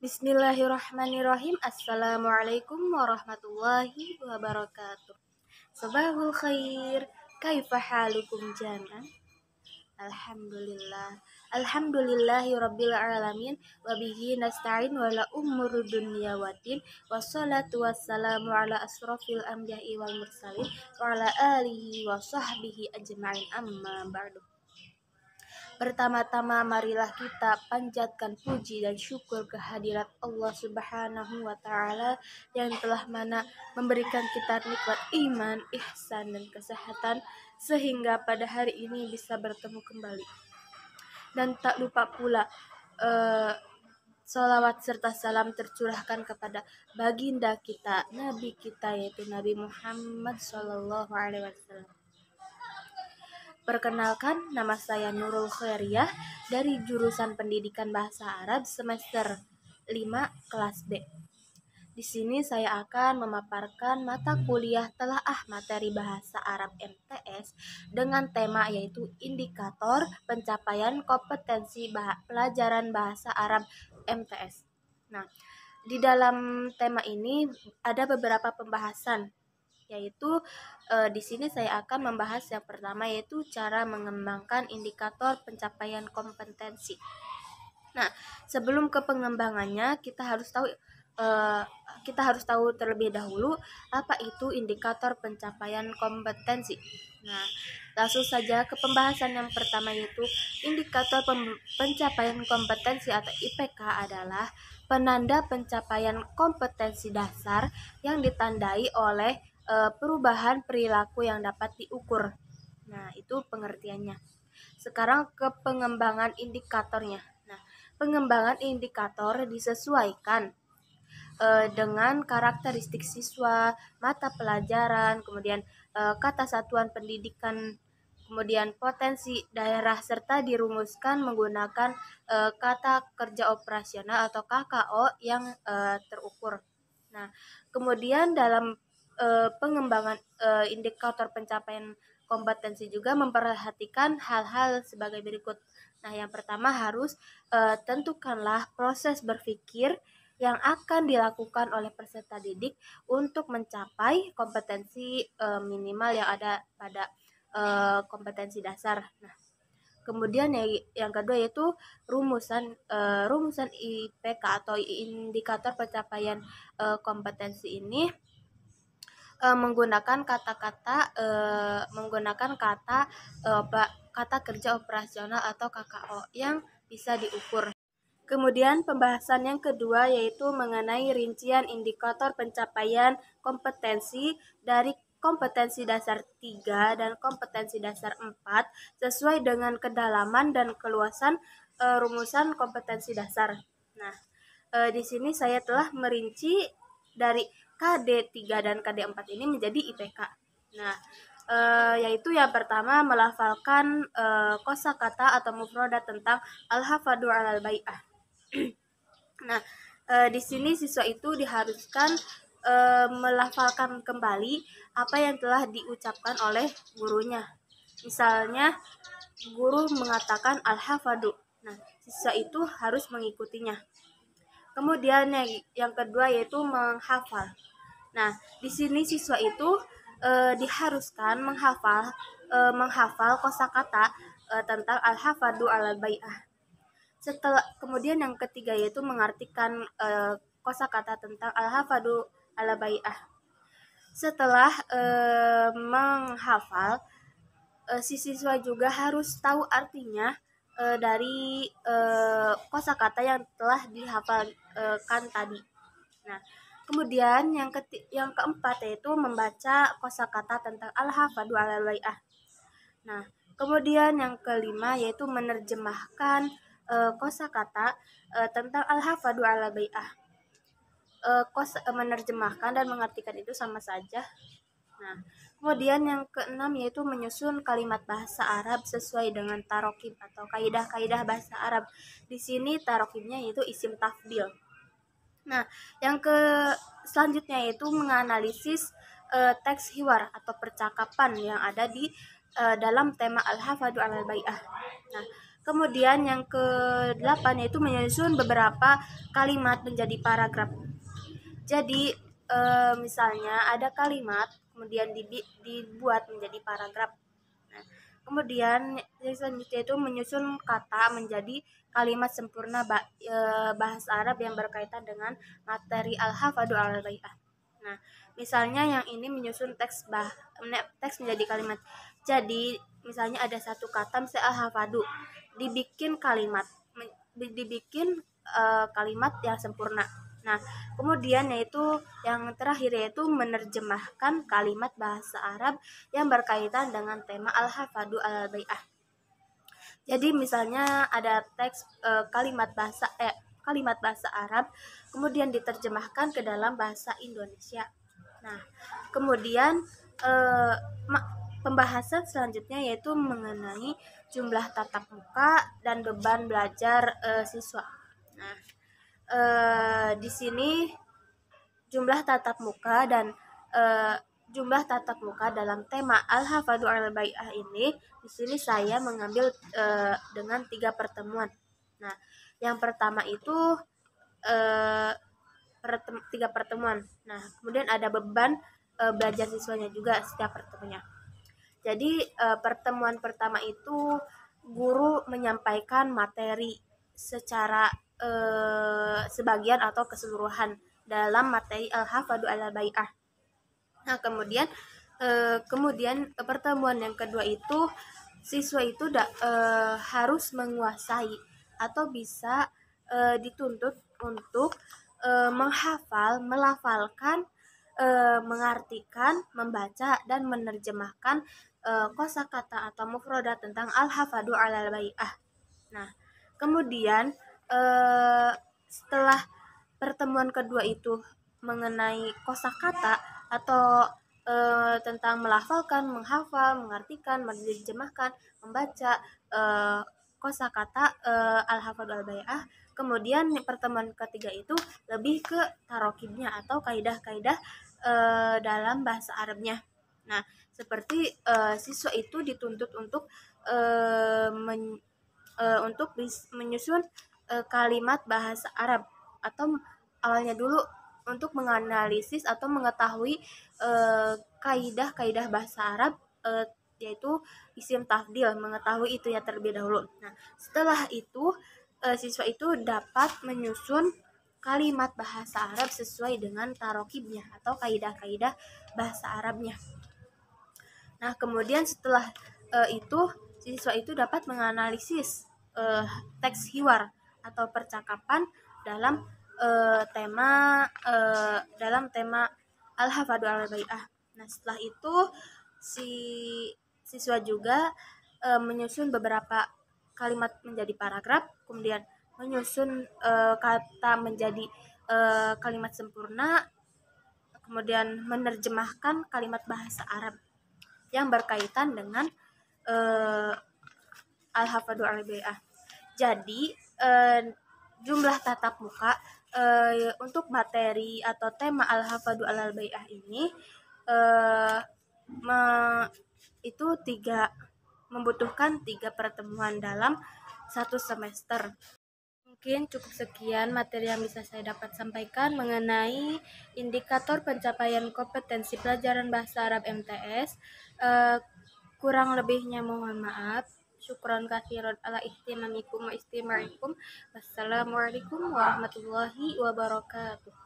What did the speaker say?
Bismillahirrahmanirrahim. Assalamualaikum warahmatullahi wabarakatuh. Sabahul khair. Kaifa halukum jami'an? Alhamdulillah. Alhamdulillahi rabbil alamin. Wabihi nasta'in wala umuru dunya waddin. Wassalatu wassalamu ala asrafil anbiya'i wal mursalin. Wa ala alihi wa sahbihi ajma'in, amma ba'du. Pertama-tama marilah kita panjatkan puji dan syukur kehadirat Allah Subhanahu wa Ta'ala yang telah memberikan kita nikmat iman, ihsan, dan kesehatan sehingga pada hari ini bisa bertemu kembali. Dan tak lupa pula salawat serta salam tercurahkan kepada baginda kita, Nabi kita, yaitu Nabi Muhammad Sallallahu Alaihi Wasallam. Perkenalkan, nama saya Nurul Khairiyah dari jurusan Pendidikan Bahasa Arab semester 5 kelas B. Di sini saya akan memaparkan mata kuliah telaah materi Bahasa Arab MTS dengan tema yaitu indikator pencapaian kompetensi pelajaran Bahasa Arab MTS. Nah, di dalam tema ini ada beberapa pembahasan, yaitu di sini saya akan membahas yang pertama, yaitu cara mengembangkan indikator pencapaian kompetensi. Nah, sebelum ke pengembangannya kita harus tahu terlebih dahulu apa itu indikator pencapaian kompetensi. Nah, langsung saja ke pembahasan yang pertama, yaitu indikator pencapaian kompetensi atau IPK adalah penanda pencapaian kompetensi dasar yang ditandai oleh perubahan perilaku yang dapat diukur. Nah, itu pengertiannya. Sekarang ke pengembangan indikatornya. Nah, pengembangan indikator disesuaikan dengan karakteristik siswa, mata pelajaran, kemudian kata satuan pendidikan, kemudian potensi daerah, serta dirumuskan menggunakan kata kerja operasional atau KKO yang terukur. Nah, kemudian dalam pengembangan indikator pencapaian kompetensi juga memperhatikan hal-hal sebagai berikut. Nah, yang pertama harus tentukanlah proses berpikir yang akan dilakukan oleh peserta didik untuk mencapai kompetensi minimal yang ada pada kompetensi dasar. Nah, kemudian yang kedua yaitu rumusan IPK atau indikator pencapaian kompetensi ini menggunakan kata kerja operasional atau KKO yang bisa diukur. Kemudian pembahasan yang kedua yaitu mengenai rincian indikator pencapaian kompetensi dari kompetensi dasar 3 dan kompetensi dasar 4 sesuai dengan kedalaman dan keluasan rumusan kompetensi dasar. Nah, di sini saya telah merinci dari KD 3 dan KD 4 ini menjadi IPK. Nah, yaitu yang pertama melafalkan kosakata atau mufradat tentang al-hafadu 'alal bai'ah. Nah, di sini siswa itu diharuskan melafalkan kembali apa yang telah diucapkan oleh gurunya. Misalnya, guru mengatakan al-hafadu. Nah, siswa itu harus mengikutinya. Kemudian yang kedua yaitu menghafal. Nah, di sini siswa itu diharuskan menghafal kosakata tentang al-hafadu 'alal bai'ah. Kemudian yang ketiga yaitu mengartikan kosakata tentang al-hafadu 'alal bai'ah. Setelah menghafal, si siswa juga harus tahu artinya dari kosakata yang telah dihafalkan tadi. Nah, kemudian yang keempat yaitu membaca kosakata tentang al-hafadu 'alal bai'ah. Nah, kemudian yang kelima yaitu menerjemahkan kosakata tentang al-hafadu 'alal bai'ah. Menerjemahkan dan mengartikan itu sama saja. Nah, kemudian yang keenam yaitu menyusun kalimat bahasa Arab sesuai dengan tarokib atau kaidah-kaidah bahasa Arab. Di sini tarokibnya yaitu isim tafdil. Nah, yang selanjutnya yaitu menganalisis teks hiwar atau percakapan yang ada di dalam tema al-hafadu 'alal bai'ah. Nah, Kemudian yang ke-8 yaitu menyusun beberapa kalimat menjadi paragraf. Jadi misalnya ada kalimat kemudian dibuat menjadi paragraf. Nah, kemudian yang selanjutnya itu menyusun kata menjadi kalimat sempurna bahasa Arab yang berkaitan dengan materi al-hafadhu al-bai'ah. Nah, misalnya yang ini menyusun teks menjadi kalimat. Jadi, misalnya ada satu kata misalnya al-hafadhu, dibikin kalimat kalimat yang sempurna. Nah, kemudian yaitu yang terakhir yaitu menerjemahkan kalimat bahasa Arab yang berkaitan dengan tema al-hafadhu al-bai'ah. Jadi misalnya ada teks kalimat bahasa Arab kemudian diterjemahkan ke dalam bahasa Indonesia. Nah, kemudian pembahasan selanjutnya yaitu mengenai jumlah tatap muka dan beban belajar siswa. Nah, di sini jumlah tatap muka dalam tema Al-Hafadhu al-Bai'ah ini, di sini saya mengambil dengan 3 pertemuan. Nah, yang pertama itu 3 pertemuan. Nah, kemudian ada beban belajar siswanya juga setiap pertemuannya. Jadi pertemuan pertama itu guru menyampaikan materi secara sebagian atau keseluruhan dalam materi al-hafadhu al-bai'ah. Nah, kemudian pertemuan yang kedua itu siswa itu harus menguasai atau bisa dituntut untuk menghafal, melafalkan, mengartikan, membaca dan menerjemahkan kosakata atau mufradat tentang al-hafadhu al-bai'ah. Nah, kemudian setelah pertemuan kedua itu mengenai kosakata atau tentang melafalkan, menghafal, mengartikan, menerjemahkan, membaca kosakata al-hafadhu al-bai'ah. Kemudian pertemuan ketiga itu lebih ke tarokibnya atau kaidah-kaidah dalam bahasa Arabnya. Nah, seperti siswa itu dituntut untuk menyusun kalimat bahasa Arab, atau awalnya dulu untuk menganalisis atau mengetahui kaidah-kaidah bahasa Arab, yaitu isim tafdil, mengetahui itu ya terlebih dahulu. Nah, setelah itu siswa itu dapat menyusun kalimat bahasa Arab sesuai dengan tarokibnya atau kaidah-kaidah bahasa Arabnya. Nah, kemudian setelah itu siswa itu dapat menganalisis teks hiwar atau percakapan dalam tema al-hafadhu al-bai'ah. Nah, setelah itu si siswa juga menyusun beberapa kalimat menjadi paragraf, kemudian menyusun kata menjadi kalimat sempurna, kemudian menerjemahkan kalimat bahasa Arab yang berkaitan dengan al-hafadhu al-bai'ah. Jadi jumlah tatap muka untuk materi atau tema al-hafadhu al-bai'ah ini itu membutuhkan 3 pertemuan dalam 1 semester. Mungkin cukup sekian materi yang bisa saya dapat sampaikan mengenai indikator pencapaian kompetensi pelajaran bahasa Arab MTS. Kurang lebihnya mohon maaf. Syukran katsiran ala ihtimamikum wa istimaikum. Wassalamualaikum warahmatullahi wabarakatuh.